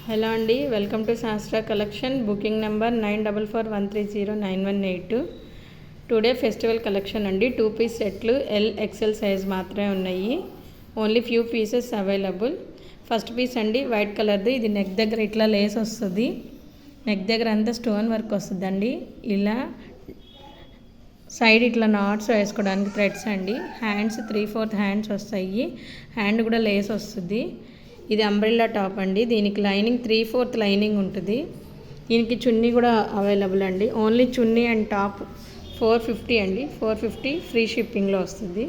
Hello అండి, welcome to Shastra collection. Booking number 9441309182. Today festival collection అండి. 2 piece సెట్లు L XL size మాత్రమే ఉన్నాయి. Only few pieces available. First piece అండి, white కలర్ది. ఇది నెక్ దగ్గర ఇట్లా లేస్ వస్తుంది. నెక్ దగ్గర అంతా స్టోన్ వర్క్ వస్తుందండి. ఇలా సైడ్ ఇట్లా నాట్స్ వేసుకోవడానికి థ్రెడ్స్ అండి. హ్యాండ్స్ 3/4 హ్యాండ్స్ వస్తాయి. హ్యాండ్ కూడా లేస్ వస్తుంది. ఇది అంబ్రెల్లా టాప్ అండి. దీనికి లైనింగ్ 3/4 లైనింగ్ ఉంటుంది. దీనికి చున్నీ కూడా అవైలబుల్ అండి. ఓన్లీ చున్నీ అండ్ టాప్ 450 అండి. 450 ఫ్రీ షిప్పింగ్లో వస్తుంది.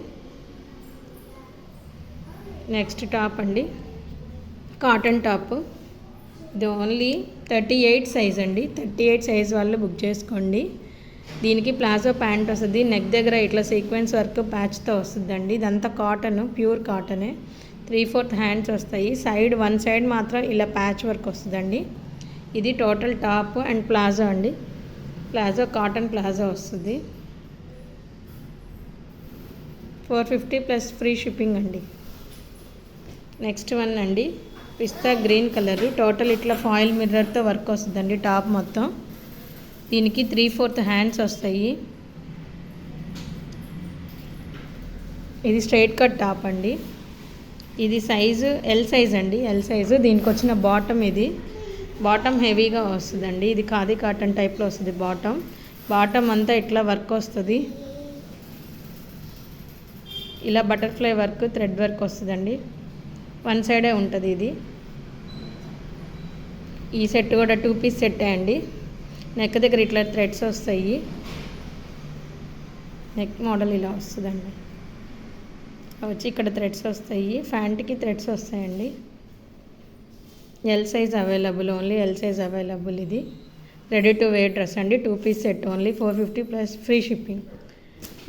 నెక్స్ట్ టాప్ అండి, కాటన్ టాప్. ఇది ఓన్లీ 38 సైజ్ అండి. 38 సైజ్ వాళ్ళు బుక్ చేసుకోండి. దీనికి ప్లాజో ప్యాంట్ వస్తుంది. నెక్ దగ్గర ఇట్లా సీక్వెన్స్ వర్క్ ప్యాచ్తో వస్తుందండి. ఇదంతా కాటన్, ప్యూర్ కాటనే. 3/4 హ్యాండ్స్ వస్తాయి. సైడ్ వన్ సైడ్ మాత్రం ఇలా ప్యాచ్ వర్క్ వస్తుందండి. ఇది టోటల్ టాప్ అండ్ ప్లాజో అండి. ప్లాజో కాటన్ ప్లాజో వస్తుంది. 450 ప్లస్ ఫ్రీ షిప్పింగ్ అండి. నెక్స్ట్ వన్ అండి, పిస్తా గ్రీన్ కలరు. టోటల్ ఇట్లా ఫాయిల్ మిర్రర్తో వర్క్ వస్తుందండి టాప్ మొత్తం. దీనికి 3/4 హ్యాండ్స్ వస్తాయి. ఇది స్ట్రైట్ కట్ టాప్ అండి. ఇది సైజు ఎల్ సైజ్ అండి. L size. దీనికి వచ్చిన బాటమ్ ఇది. బాటమ్ హెవీగా వస్తుందండి. ఇది ఖాదీ కాటన్ టైప్లో వస్తుంది. బాటమ్ అంతా ఇట్లా వర్క్ వస్తుంది. ఇలా బటర్ఫ్లై వర్క్, థ్రెడ్ వర్క్ వస్తుందండి. వన్ సైడే ఉంటుంది ఇది. ఈ సెట్ కూడా 2 పీస్ సెట్టే అండి. నెక్ దగ్గర ఇట్లా థ్రెడ్స్ వస్తాయి. నెక్ మోడల్ ఇలా వస్తుందండి. వచ్చి ఇక్కడ థ్రెడ్స్ వస్తాయి. ప్యాంట్కి థ్రెడ్స్ వస్తాయండి. L size available. Only L size available. ఇది రెడీ టు వేర్ డ్రెస్ అండి. 2 piece set only 450 plus free shipping.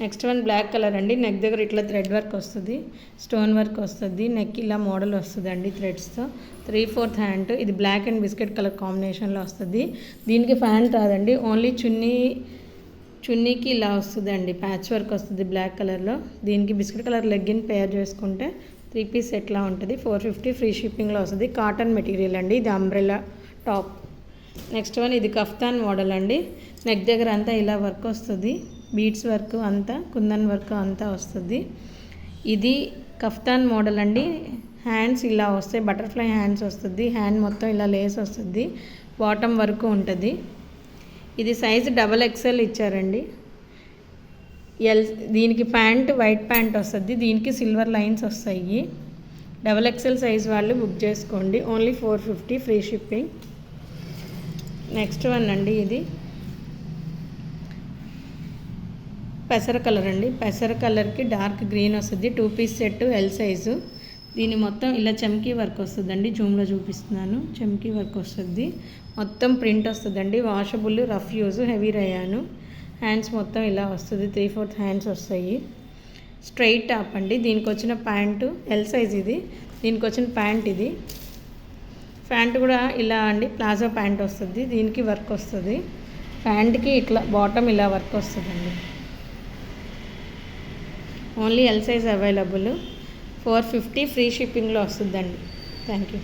Next one black colour అండి. నెక్ దగ్గర ఇట్లా థ్రెడ్ వర్క్ వస్తుంది, స్టోన్ వర్క్ వస్తుంది. నెక్ ఇలా మోడల్ వస్తుందండి థ్రెడ్స్తో. 3/4 హ్యాండ్. ఇది బ్లాక్ అండ్ బిస్కెట్ కలర్ కాంబినేషన్లో వస్తుంది. దీనికి ప్యాంట్ రాదండి. ఓన్లీ చున్నీకి ఇలా వస్తుందండి. ప్యాచ్ వర్క్ వస్తుంది బ్లాక్ కలర్లో. దీనికి బిస్కెట్ కలర్ లెగ్గిన్ పేర్ చేసుకుంటే 3 పీస్ సెట్లా ఉంటుంది. 450 ఫ్రీ షిప్పింగ్లో వస్తుంది. కాటన్ మెటీరియల్ అండి. ఇది అంబ్రెల్లా టాప్. నెక్స్ట్ వన్, ఇది కఫ్తాన్ మోడల్ అండి. నెక్ దగ్గర అంతా ఇలా వర్క్ వస్తుంది. బీడ్స్ వర్క్ అంతా, కుందన్ వర్క్ అంతా వస్తుంది. ఇది కఫ్తాన్ మోడల్ అండి. హ్యాండ్స్ ఇలా వస్తాయి, బటర్ఫ్లై హ్యాండ్స్ వస్తుంది. హ్యాండ్ మొత్తం ఇలా లేస్ వస్తుంది. బాటమ్ వరకు ఉంటుంది. ఇది సైజు XXL ఇచ్చారండి. దీనికి ప్యాంట్ వైట్ ప్యాంట్ వస్తుంది. దీనికి సిల్వర్ లైన్స్ వస్తాయి. XXL సైజ్ వాళ్ళు బుక్ చేసుకోండి. Only 450 free shipping. Next one అండి, ఇది పెసర కలర్ అండి. పెసర కలర్కి డార్క్ గ్రీన్ వస్తుంది. 2 పీస్ సెట్ ఎల్ సైజు. దీని మొత్తం ఇలా చమ్కీ వర్క్ వస్తుందండి. జూమ్లో చూపిస్తున్నాను. చమ్కీ వర్క్ వస్తుంది. మొత్తం ప్రింట్ వస్తుందండి. Washable, rough use, heavy రయాను. Hands మొత్తం ఇలా వస్తుంది. 3/4 హ్యాండ్స్ వస్తాయి. స్ట్రైట్ టాప్ అండి. దీనికి వచ్చిన ప్యాంటు ఎల్ సైజ్ ఇది. దీనికి వచ్చిన ప్యాంట్ ఇది. ప్యాంట్ కూడా ఇలా అండి, ప్లాజో ప్యాంట్ వస్తుంది. దీనికి వర్క్ వస్తుంది. ప్యాంట్కి ఇట్లా బాటమ్ ఇలా వర్క్ వస్తుందండి. Only L size available. 450 free షిప్పింగ్లో వస్తుందండి. Thank you.